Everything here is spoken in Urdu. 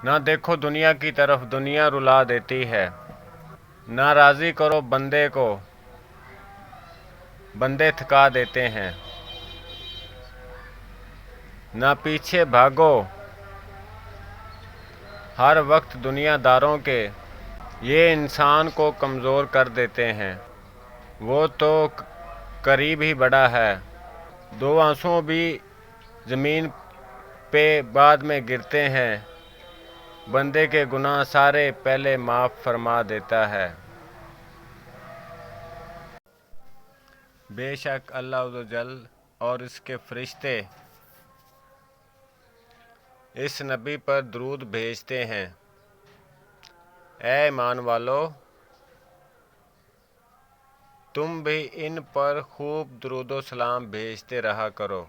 نہ دیکھو دنیا کی طرف، دنیا رلا دیتی ہے۔ نہ راضی کرو بندے کو، بندے تھکا دیتے ہیں۔ نہ پیچھے بھاگو ہر وقت دنیا داروں کے، یہ انسان کو کمزور کر دیتے ہیں۔ وہ تو قریب ہی بڑا ہے، دو آنسو بھی زمین پہ بعد میں گرتے ہیں۔ بندے کے گناہ سارے پہلے معاف فرما دیتا ہے۔ بے شک اللہ عز و جل اور اس کے فرشتے اس نبی پر درود بھیجتے ہیں۔ اے ایمان والو، تم بھی ان پر خوب درود و سلام بھیجتے رہا کرو۔